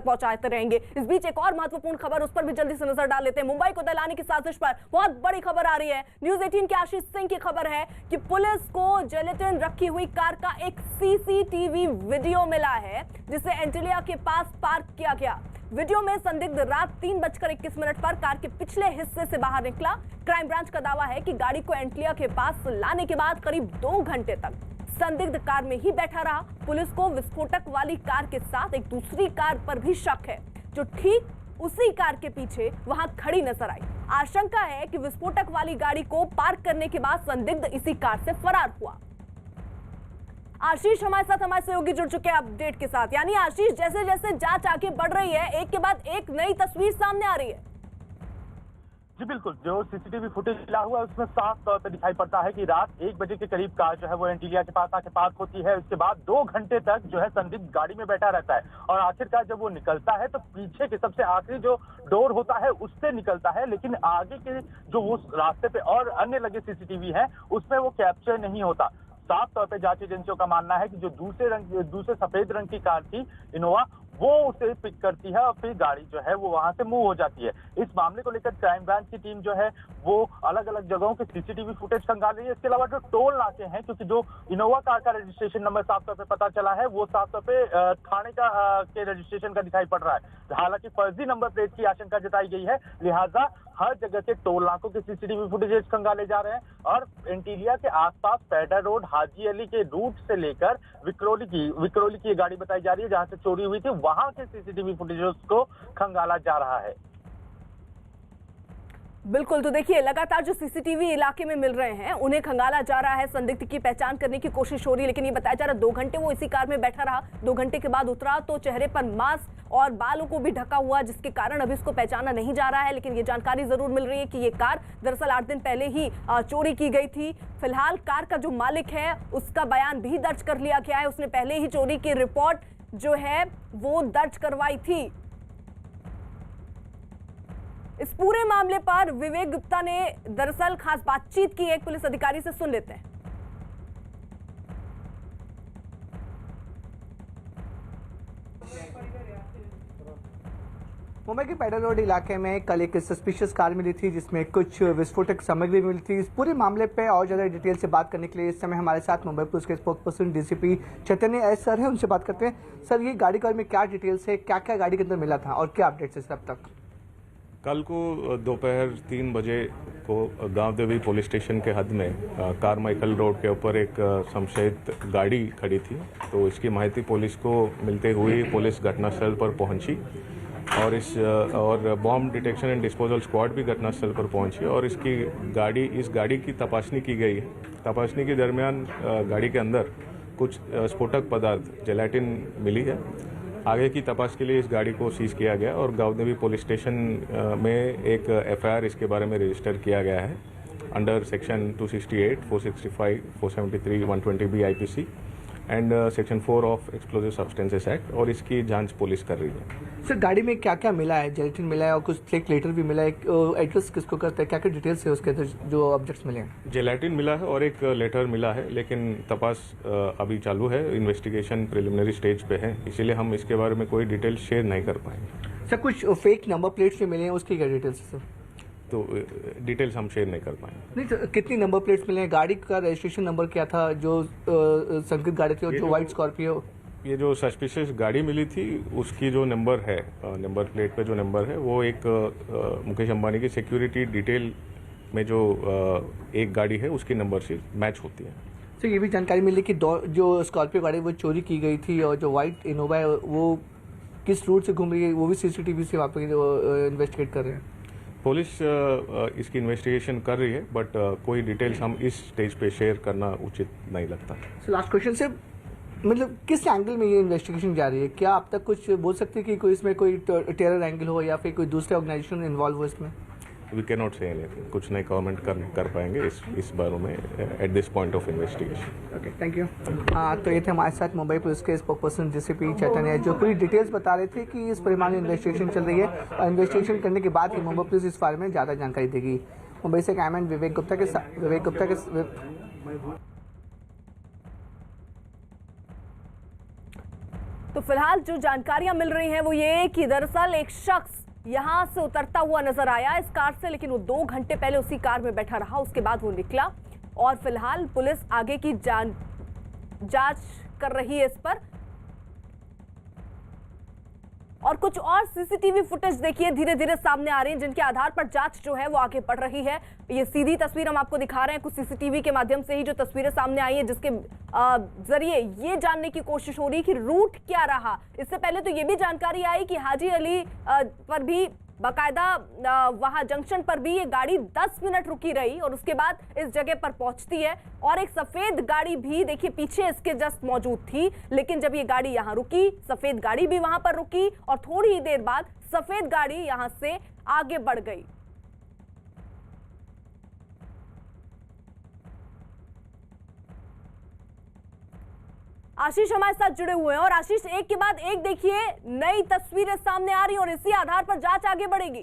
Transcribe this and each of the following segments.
पहुंचाते रहेंगे। इस बीच एक और महत्वपूर्ण खबर, उस पर भी जल्दी से नजर डाल लेते हैं। मुंबई को दहलाने की साजिश पर बहुत बड़ी खबर आ रही है। न्यूज 18 के आशीष सिंह की खबर है कि पुलिस को जिलेटिन रखी हुई कार का एक सीसीटीवी वीडियो मिला है, जिसे एंटिलिया के पास पार्क किया गया। वीडियो में संदिग्ध रात 3:21 पर कार के पिछले हिस्से से बाहर निकला। क्राइम ब्रांच का दावा है कि गाड़ी को एंटिलिया के पास लाने के बाद करीब 2 घंटे तक संदिग्ध कार में ही बैठा रहा। पुलिस को विस्फोटक वाली कार के साथ एक दूसरी कार पर भी शक है, जो ठीक उसी कार के पीछे वहां खड़ी नजर आई। आशंका है कि विस्फोटक वाली गाड़ी को पार्क करने के बाद संदिग्ध इसी कार से फरार हुआ। आशीष हमारे साथ, हमारे सहयोगी जुड़ चुके हैं अपडेट के साथ। यानी आशीष, जैसे जैसे जांच आगे बढ़ रही है, एक के बाद एक नई तस्वीर सामने आ रही है। जी बिल्कुल, जो सीसीटीवी फुटेज मिला हुआ है उसमें साफ तौर पर दिखाई पड़ता है कि रात 1 बजे के करीब कार जो है वो एंटिलिया के पास आके पार्क होती है। उसके बाद 2 घंटे तक जो है संदिग्ध गाड़ी में बैठा रहता है और आखिरकार जब वो निकलता है तो पीछे के सबसे आखिरी जो डोर होता है उससे निकलता है, लेकिन आगे के जो उस रास्ते पे और अन्य लगे सीसीटीवी है उसमें वो कैप्चर नहीं होता। साफ तौर पे जांच एजेंसियों का मानना है कि जो दूसरे सफेद रंग की कार थी इनोवा, वो उसे पिक करती है और फिर गाड़ी जो है वो वहां से मूव हो जाती है। इस मामले को लेकर क्राइम ब्रांच की टीम जो है वो अलग अलग जगहों के सीसीटीवी फुटेज खंगाल रही है। इसके अलावा जो टोल नाके हैं, क्योंकि जो इनोवा कार का रजिस्ट्रेशन नंबर साफ तौर पे पता चला है वो साफ तौर पे थाने का के रजिस्ट्रेशन का दिखाई पड़ रहा है। हालांकि फर्जी नंबर प्लेट की आशंका जताई गई है, लिहाजा हर जगह के टोल नाकों के सीसीटीवी फुटेजेस खंगाले जा रहे हैं और एंटिलिया के आसपास पैडा रोड, हाजी अली के रूट से लेकर विक्रोली की ये गाड़ी बताई जा रही है जहां से चोरी हुई थी, वहां के सीसीटीवी फुटेजेस को खंगाला जा रहा है। बिल्कुल, तो देखिए लगातार जो सीसीटीवी इलाके में मिल रहे हैं उन्हें खंगाला जा रहा है, संदिग्ध की पहचान करने की कोशिश हो रही है, लेकिन ये बताया जा रहा है 2 घंटे वो इसी कार में बैठा रहा। 2 घंटे के बाद उतरा तो चेहरे पर मास्क और बालों को भी ढका हुआ, जिसके कारण अभी इसको पहचाना नहीं जा रहा है। लेकिन ये जानकारी जरूर मिल रही है कि ये कार दरअसल 8 दिन पहले ही चोरी की गई थी। फिलहाल कार का जो मालिक है उसका बयान भी दर्ज कर लिया गया है। उसने पहले ही चोरी की रिपोर्ट जो है वो दर्ज करवाई थी। इस पूरे मामले पर विवेक गुप्ता ने दरअसल खास बातचीत की एक पुलिस अधिकारी से, सुन लेते हैं। मुंबई के पैडल रोड इलाके में कल एक सस्पिशियस कार मिली थी जिसमें कुछ विस्फोटक सामग्री मिली थी। इस पूरे मामले पे और ज़्यादा डिटेल से बात करने के लिए इस समय हमारे साथ मुंबई पुलिस के स्पोक्सपर्सन डीसीपी चैतन्य एस सर हैं, उनसे बात करते हैं। सर, ये गाड़ी कार में क्या डिटेल्स है, क्या क्या गाड़ी के अंदर मिला था और क्या अपडेट्स है अब तक? कल को दोपहर 3 बजे को गांव देवी पुलिस स्टेशन के हद में कारमाइकल रोड के ऊपर एक संशयित गाड़ी खड़ी थी। तो इसकी माहिती पुलिस को मिलते हुए पुलिस घटनास्थल पर पहुंची और bomb detection and disposal squad भी घटनास्थल पर पहुंची और इस गाड़ी की तपाशनी की गई है। तपाशनी के दरमियान गाड़ी के अंदर कुछ स्फोटक पदार्थ जेलेटिन मिली है। आगे की तपास के लिए इस गाड़ी को सीज किया गया और गांव पुलिस स्टेशन में एक एफआईआर इसके बारे में रजिस्टर किया गया है under section 268, 465, 473, 120B IPC and section 4 of explosive substances act, और इसकी जांच पुलिस कर रही है। सर, गाड़ी में क्या क्या मिला है? जेलेटिन मिला है और कुछ फ्लेक लेटर भी मिला है। एड्रेस किसको करता है, क्या क्या डिटेल्स है उसके अंदर जो ऑब्जेक्ट्स मिले हैं? जेलेटिन मिला है और एक लेटर मिला है, लेकिन तपास अभी चालू है, इन्वेस्टिगेशन प्रिलिमिनरी स्टेज पे है, इसीलिए हम इसके बारे में कोई डिटेल शेयर नहीं कर पाएंगे। सर, कुछ फेक नंबर प्लेट्स भी मिले हैं, उसकी क्या डिटेल्स है सर? तो डिटेल्स हम शेयर नहीं कर पाएंगे। नहीं, तो कितनी नंबर प्लेट्स मिले हैं? गाड़ी का रजिस्ट्रेशन नंबर क्या था जो संकित गाड़ी थी और जो व्हाइट स्कॉर्पियो? ये जो सस्पिशियस गाड़ी मिली थी उसकी जो नंबर है, नंबर प्लेट पे जो नंबर है वो एक मुकेश अंबानी की सिक्योरिटी डिटेल में जो एक गाड़ी है उसकी नंबर से मैच होती है। तो ये भी जानकारी मिली कि जो स्कॉर्पियो गाड़ी वो चोरी की गई थी और जो व्हाइट इनोवा है वो किस रूट से घूम रही है वो भी सीसीटीवी से वहाँ पर इन्वेस्टिगेट कर रहे हैं। पुलिस इसकी इन्वेस्टिगेशन कर रही है, बट कोई डिटेल्स हम इस स्टेज पे शेयर करना उचित नहीं लगता। सो लास्ट क्वेश्चन से, मतलब किस एंगल में ये इन्वेस्टिगेशन जा रही है? क्या आप तक कुछ बोल सकते हैं कि कोई इसमें कोई टेरर एंगल हो या फिर कोई दूसरे ऑर्गेनाइजेशन इन्वॉल्व हो इसमें? We can not say anything, कुछ नहीं कमेंट कर पाएंगे इस बारे में at this point of investigation. Okay, thank you. तो ये थे हमारे साथ मुंबई पुलिस के स्पोक्सपर्सन डीसीपी चैतन्य, जो पूरी डिटेल्स बता रहे थे कि इस परिमाण में इन्वेस्टिगेशन चल रही है और इन्वेस्टिगेशन करने के बाद ही मुंबई पुलिस इस बारे में ज़्यादा जानकारी देगी। मुंबई से कैमरामैन विवेक गुप्ता के तो फिलहाल जो जानकारियां मिल रही हैं वो ये कि दरअसल एक शख्स यहां से उतरता हुआ नजर आया इस कार से, लेकिन वो 2 घंटे पहले उसी कार में बैठा रहा, उसके बाद वो निकला। और फिलहाल पुलिस आगे की जांच कर रही है इस पर। और कुछ और सीसीटीवी फुटेज देखिए धीरे धीरे सामने आ रही है, जिनके आधार पर जांच जो है वो आगे बढ़ रही है। ये सीधी तस्वीर हम आपको दिखा रहे हैं, कुछ सीसीटीवी के माध्यम से ही जो तस्वीरें सामने आई है, जिसके जरिए ये जानने की कोशिश हो रही है कि रूट क्या रहा। इससे पहले तो ये भी जानकारी आई कि हाजी अली पर भी बाकायदा वहां जंक्शन पर भी ये गाड़ी 10 मिनट रुकी रही और उसके बाद इस जगह पर पहुंचती है। और एक सफेद गाड़ी भी देखिए पीछे इसके जस्ट मौजूद थी, लेकिन जब ये गाड़ी यहां रुकी, सफेद गाड़ी भी वहां पर रुकी और थोड़ी ही देर बाद सफेद गाड़ी यहां से आगे बढ़ गई। आशीष हमारे साथ जुड़े हुए हैं और आशीष, एक के बाद एक देखिए नई तस्वीरें सामने आ रही हैं और इसी आधार पर जांच आगे बढ़ेगी।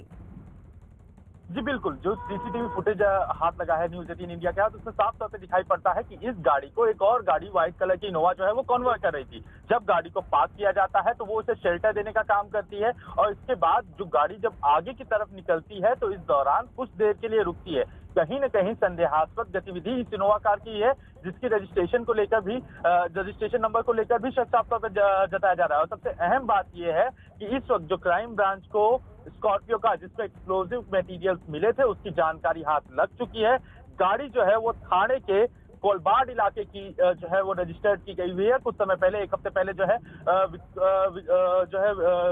जी बिल्कुल, जो सीसीटीवी फुटेज हाथ लगा है न्यूज़ 18 इंडिया के हाथ, उसमें साफ तौर पे दिखाई पड़ता है कि इस गाड़ी को एक और गाड़ी व्हाइट कलर की इनोवा जो है वो कॉन्वॉय कर रही थी। जब गाड़ी को पार्क किया जाता है तो वो उसे शेल्टर देने का काम करती है और इसके बाद जो गाड़ी जब आगे की तरफ निकलती है तो इस दौरान कुछ देर के लिए रुकती है। कहीं न कहीं संदेहास्पद गतिविधि इस इनोवा कार की है, जिसकी रजिस्ट्रेशन को लेकर भी रजिस्ट्रेशन नंबर को लेकर भी शक साफ तौर पर जताया जा रहा है। और सबसे अहम बात यह है कि इस वक्त जो क्राइम ब्रांच को स्कॉर्पियो का जिसमें एक्सप्लोजिव मटेरियल्स मिले थे उसकी जानकारी हाथ लग चुकी है। गाड़ी जो है वो थाने के कोलबाड़ इलाके की जो है वो रजिस्टर्ड की गई हुई है। कुछ समय पहले, एक हफ्ते पहले जो है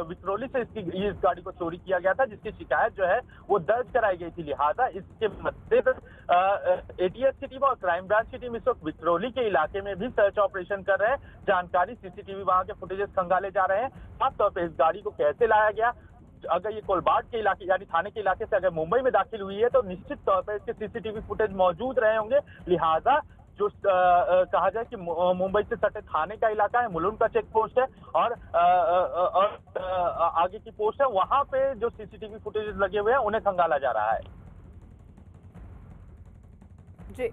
विक्रोली से इस गाड़ी को चोरी किया गया था, जिसकी शिकायत जो है वो दर्ज कराई गई थी। लिहाजा इसके मद्देनजर एटीएस की टीम और क्राइम ब्रांच की टीम इस वक्त विक्रोली के इलाके में भी सर्च ऑपरेशन कर रहे हैं। जानकारी सीसीटीवी वहां के फुटेजेस खंगाले जा रहे हैं। खासतौर पर इस गाड़ी को कैसे लाया गया, अगर ये कोलबाड़ के इलाके यानी थाने के इलाके से अगर मुंबई में दाखिल हुई है तो निश्चित तौर पर इसके सीसीटीवी फुटेज मौजूद रहे होंगे। लिहाजा जो कहा जाए कि मुंबई से सटे थाने का इलाका है, मुलुंड का चेक पोस्ट है और आगे की पोस्ट है, वहां पे जो सीसीटीवी फुटेज लगे हुए हैं उन्हें खंगाला जा रहा है। जी